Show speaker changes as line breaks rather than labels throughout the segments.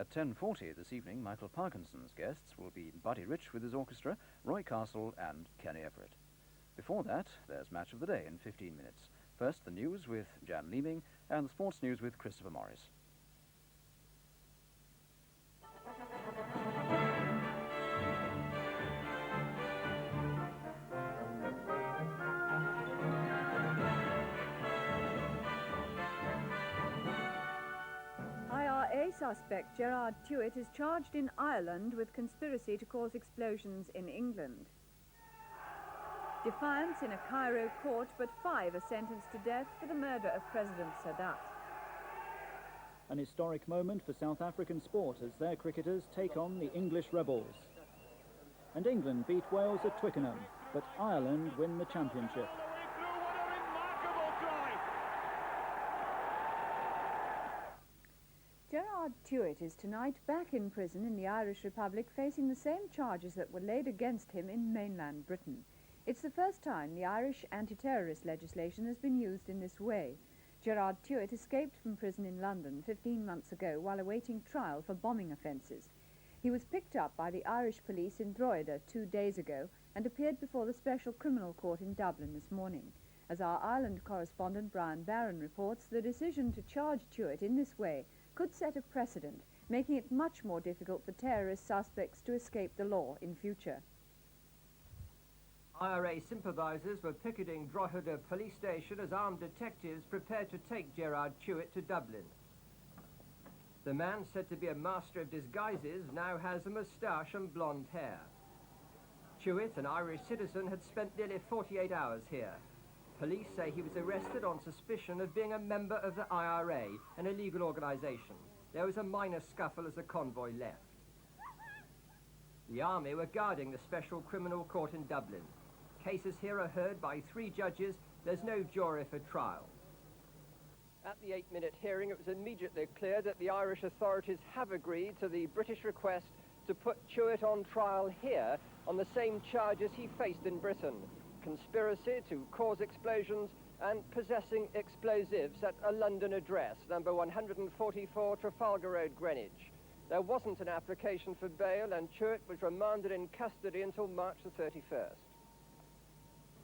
At 10:40 this evening, Michael Parkinson's guests will be Buddy Rich with his orchestra, Roy Castle and Kenny Everett. Before that, there's Match of the Day in 15 minutes. First, the news with Jan Leeming and the sports news with Christopher Morris.
Suspect Gerard Tuitt is charged in Ireland with conspiracy to cause explosions in England. Defiance in a Cairo court, but 5 are sentenced to death for the murder of President Sadat.
An historic moment for South African sport as their cricketers take on the English rebels. And England beat Wales at Twickenham, but Ireland win the championship.
Gerard Tuitt is tonight back in prison in the Irish Republic, facing the same charges that were laid against him in mainland Britain. It's the first time the Irish anti-terrorist legislation has been used in this way. Gerard Tuitt escaped from prison in London 15 months ago while awaiting trial for bombing offences. He was picked up by the Irish police in Drogheda 2 days ago and appeared before the Special Criminal Court in Dublin this morning. As our Ireland correspondent Brian Barron reports, the decision to charge Tuitt in this way could set a precedent, making it much more difficult for terrorist suspects to escape the law in future.
IRA sympathisers were picketing Drogheda police station as armed detectives prepared to take Gerard Tuitt to Dublin. The man, said to be a master of disguises, now has a moustache and blonde hair. Tuitt, an Irish citizen, had spent nearly 48 hours here. Police say he was arrested on suspicion of being a member of the IRA, an illegal organisation. There was a minor scuffle as the convoy left. The army were guarding the Special Criminal Court in Dublin. Cases here are heard by 3 judges. There's no jury for trial. At the 8-minute hearing, it was immediately clear that the Irish authorities have agreed to the British request to put Tuitt on trial here on the same charges he faced in Britain: conspiracy to cause explosions and possessing explosives at a London address, number 144 Trafalgar Road, Greenwich. There wasn't an application for bail, and Tuitt was remanded in custody until March the 31st.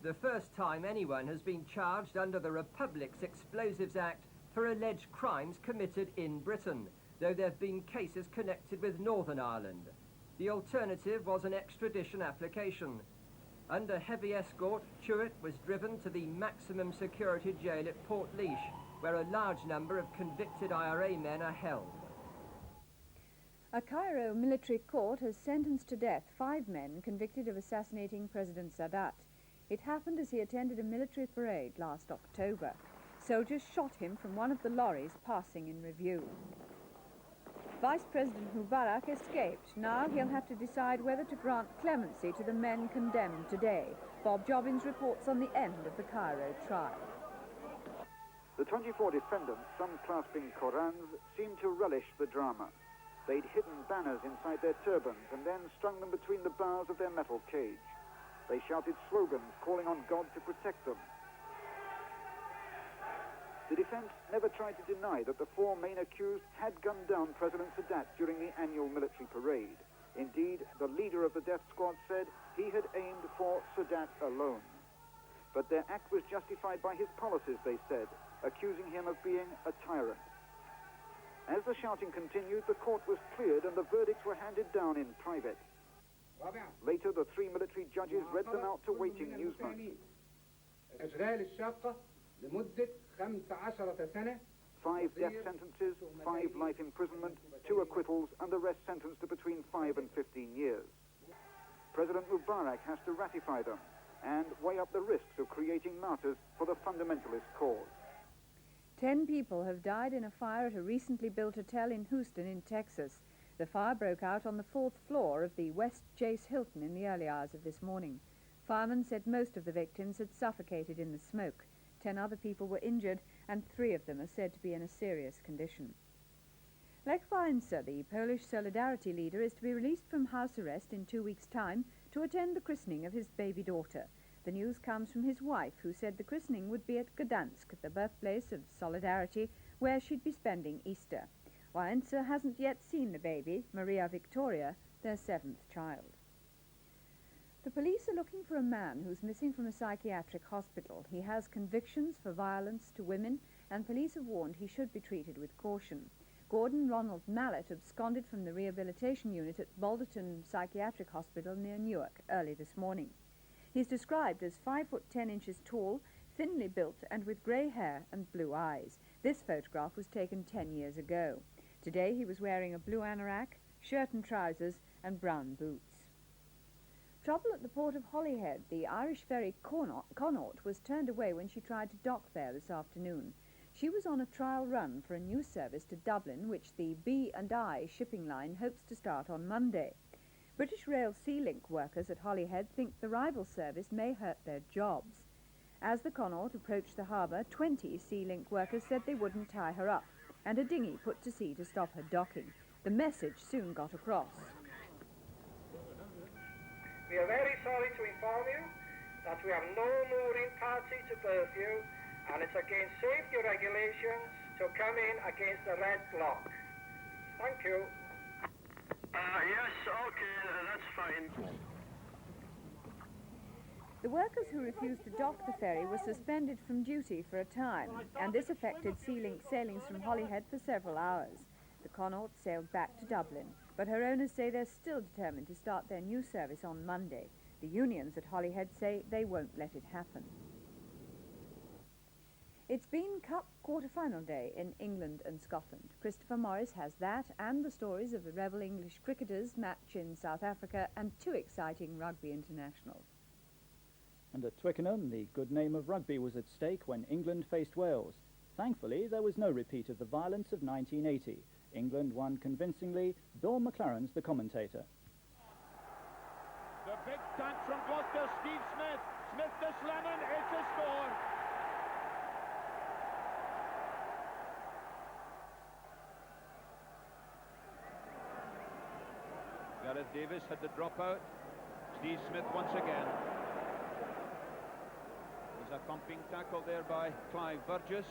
The first time anyone has been charged under the Republic's Explosives Act for alleged crimes committed in Britain, though there have been cases connected with Northern Ireland. The alternative was an extradition application. Under heavy escort, Tuitt was driven to the maximum security jail at Portlaoise, where a large number of convicted IRA men are held.
A Cairo military court has sentenced to death 5 men convicted of assassinating President Sadat. It happened as he attended a military parade last October. Soldiers shot him from one of the lorries passing in review. Vice President Mubarak escaped. Now he'll have to decide whether to grant clemency to the men condemned today. Bob Jobbins reports on the end of the Cairo trial.
The 24 defendants, some clasping Korans, seemed to relish the drama. They'd hidden banners inside their turbans and then strung them between the bars of their metal cage. They shouted slogans calling on God to protect them. The defense never tried to deny that the 4 main accused had gunned down President Sadat during the annual military parade. Indeed, the leader of the death squad said he had aimed for Sadat alone. But their act was justified by his policies, they said, accusing him of being a tyrant. As the shouting continued, the court was cleared and the verdicts were handed down in private. Later, the 3 military judges read them out to waiting newsmen. 5 death sentences, 5 life imprisonment, 2 acquittals, and the rest sentenced to between 5 and 15 years. President Mubarak has to ratify them and weigh up the risks of creating martyrs for the fundamentalist cause.
10 people have died in a fire at a recently built hotel in Houston in Texas. The fire broke out on the 4th floor of the West Chase Hilton in the early hours of this morning. Firemen said most of the victims had suffocated in the smoke. 10 other people were injured, and 3 of them are said to be in a serious condition. Lech Wałęsa, the Polish Solidarity leader, is to be released from house arrest in 2 weeks' time to attend the christening of his baby daughter. The news comes from his wife, who said the christening would be at Gdansk, the birthplace of Solidarity, where she'd be spending Easter. Waenza hasn't yet seen the baby, Maria Victoria, their 7th child. The police are looking for a man who's missing from a psychiatric hospital. He has convictions for violence to women, and police have warned he should be treated with caution. Gordon Ronald Mallet absconded from the rehabilitation unit at Bulletin Psychiatric Hospital near Newark early this morning. He's described as 5 foot 10 inches tall, thinly built, and with grey hair and blue eyes. This photograph was taken 10 years ago. Today he was wearing a blue anorak, shirt and trousers, and brown boots. Trouble at the port of Holyhead. The Irish ferry Connaught was turned away when she tried to dock there this afternoon. She was on a trial run for a new service to Dublin, which the B&I shipping line hopes to start on Monday. British Rail Sea Link workers at Holyhead think the rival service may hurt their jobs. As the Connaught approached the harbour, 20 Sea Link workers said they wouldn't tie her up, and a dinghy put to sea to stop her docking. The message soon got across.
We are very sorry to inform you that we have no mooring party to berth you, and it's against safety regulations to come in against the red block. Thank you.
Yes, okay, that's fine.
The workers who refused to dock the ferry were suspended from duty for a time, and this affected Sea Link sailings from Holyhead for several hours. The Connaught sailed back to Dublin, but her owners say they're still determined to start their new service on Monday. The unions at Holyhead say they won't let it happen. It's been Cup quarter-final day in England and Scotland. Christopher Morris has that and the stories of the rebel English cricketers' match in South Africa and 2 exciting rugby internationals.
And at Twickenham, the good name of rugby was at stake when England faced Wales. Thankfully, there was no repeat of the violence of 1980. England won convincingly. Bill McLaren's the commentator.
The big touch from Gloucester, Steve Smith. Smith to Slemon, it's a score. Gareth Davis had the dropout. Steve Smith once again. There's a thumping tackle there by Clive Burgess.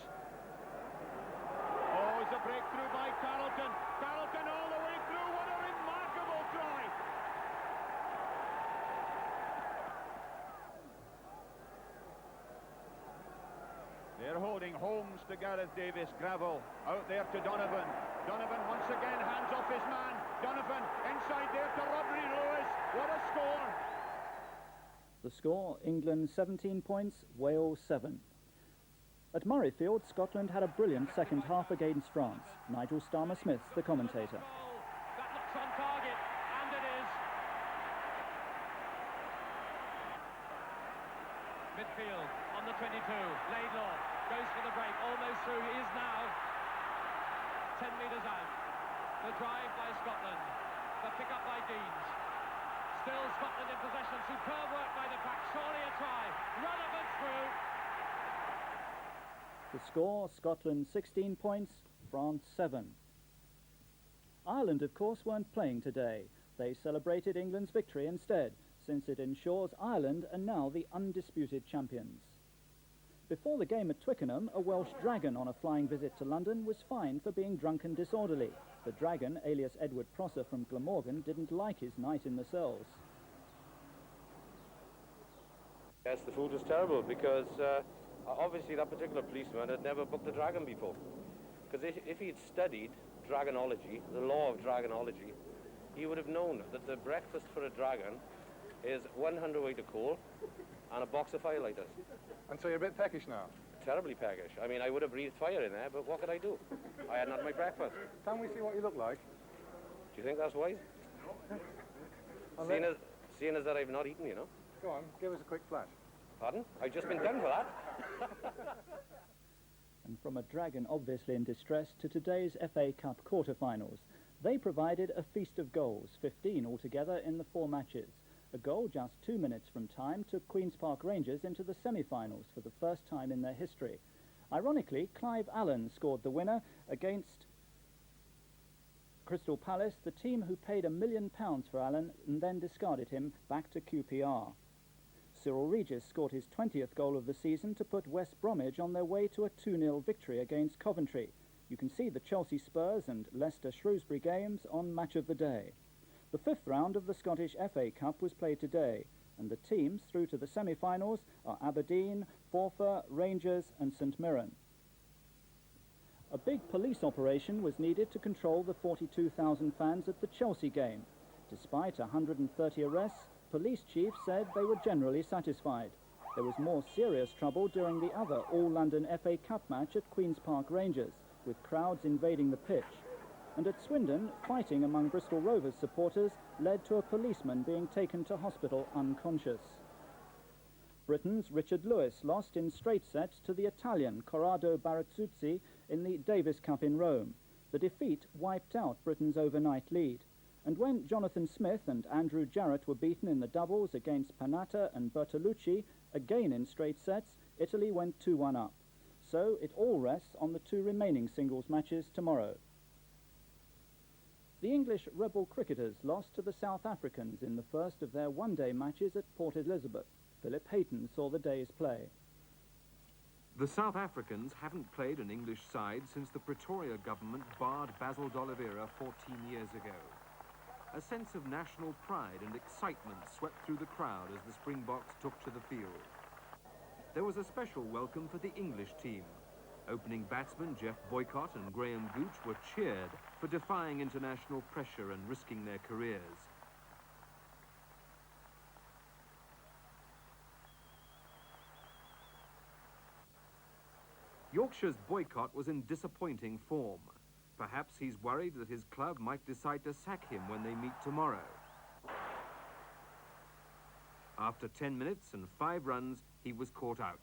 Oh, it's a breakthrough by Carlton. Carlton all the way through. What a remarkable try. They're holding Holmes to Gareth Davis. Gravel out there to Donovan. Donovan once again hands off his man. Donovan inside there to Rodri Lewis. What a score.
The score, England 17 points, Wales 7. At Murrayfield, Scotland had a brilliant second half against France. Nigel Starmer-Smith's the commentator.
That looks on target, and it is. Midfield on the 22. Laidlaw goes for the break, almost through. He is now 10 metres out. The drive by Scotland. The pick up by Deans. Still Scotland in possession. Superb work by the pack. Surely a try. Relevant through.
The score, Scotland 16 points, France 7. Ireland, of course, weren't playing today. They celebrated England's victory instead, since it ensures Ireland are now the undisputed champions. Before the game at Twickenham, a Welsh dragon on a flying visit to London was fined for being drunk and disorderly. The dragon, alias Edward Prosser from Glamorgan, didn't like his night in the cells.
Yes, the food was terrible because obviously that particular policeman had never booked a dragon before. Because if he'd studied dragonology, the law of dragonology, he would have known that the breakfast for a dragon is 100 weight of coal and a box of firelighters.
And so you're a bit peckish now?
Terribly peckish. I mean, I would have breathed fire in there, but what could I do? I hadn't had my breakfast.
Can we see what you look like?
Do you think that's wise? Seeing as that I've not eaten, you know.
Go on, give us a quick flash.
Pardon? I've just been done for that.
And from a dragon obviously in distress to today's FA Cup quarter-finals. They provided a feast of goals, 15 altogether in the 4 matches. A goal just 2 minutes from time took Queen's Park Rangers into the semi-finals for the first time in their history. Ironically, Clive Allen scored the winner against Crystal Palace, the team who paid £1 million for Allen and then discarded him back to QPR. Cyril Regis scored his 20th goal of the season to put West Bromwich on their way to a 2-0 victory against Coventry. You can see the Chelsea Spurs and Leicester Shrewsbury games on Match of the Day. The 5th round of the Scottish FA Cup was played today, and the teams through to the semi-finals are Aberdeen, Forfar, Rangers and St Mirren. A big police operation was needed to control the 42,000 fans at the Chelsea game. Despite 130 arrests, police chiefs said they were generally satisfied. There was more serious trouble during the other All-London FA Cup match at Queen's Park Rangers, with crowds invading the pitch. And at Swindon, fighting among Bristol Rovers supporters led to a policeman being taken to hospital unconscious. Britain's Richard Lewis lost in straight sets to the Italian Corrado Barazzuzzi in the Davis Cup in Rome. The defeat wiped out Britain's overnight lead. And when Jonathan Smith and Andrew Jarrett were beaten in the doubles against Panatta and Bertolucci, again in straight sets, Italy went 2-1 up. So it all rests on the 2 remaining singles matches tomorrow. The English rebel cricketers lost to the South Africans in the first of their one-day matches at Port Elizabeth. Philip Hayton saw the day's play.
The South Africans haven't played an English side since the Pretoria government barred Basil d'Oliveira 14 years ago. A sense of national pride and excitement swept through the crowd as the Springboks took to the field. There was a special welcome for the English team. Opening batsmen Jeff Boycott and Graham Gooch were cheered for defying international pressure and risking their careers. Yorkshire's Boycott was in disappointing form. Perhaps he's worried that his club might decide to sack him when they meet tomorrow. After 10 minutes and 5 runs, he was caught out.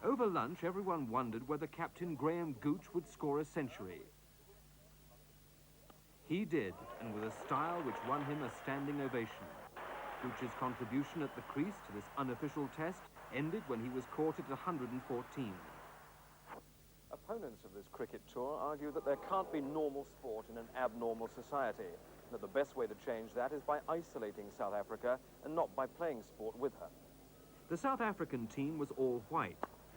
Over lunch, everyone wondered whether Captain Graham Gooch would score a century. He did, and with a style which won him a standing ovation. Gooch's contribution at the crease to this unofficial test ended when he was caught at 114.
Opponents of this cricket tour argue that there can't be normal sport in an abnormal society, and that the best way to change that is by isolating South Africa and not by playing sport with her.
The South African team was all white,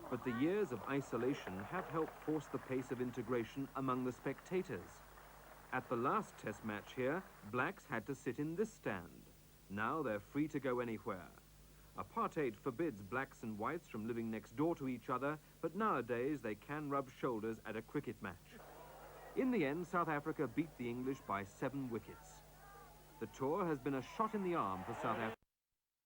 but the years of isolation have helped force the pace of integration among the spectators. At the last test match here, blacks had to sit in this stand. Now they're free to go anywhere. Apartheid forbids blacks and whites from living next door to each other, but nowadays they can rub shoulders at a cricket match. In the end, South Africa beat the English by 7 wickets. The tour has been a shot in the arm for South Africa.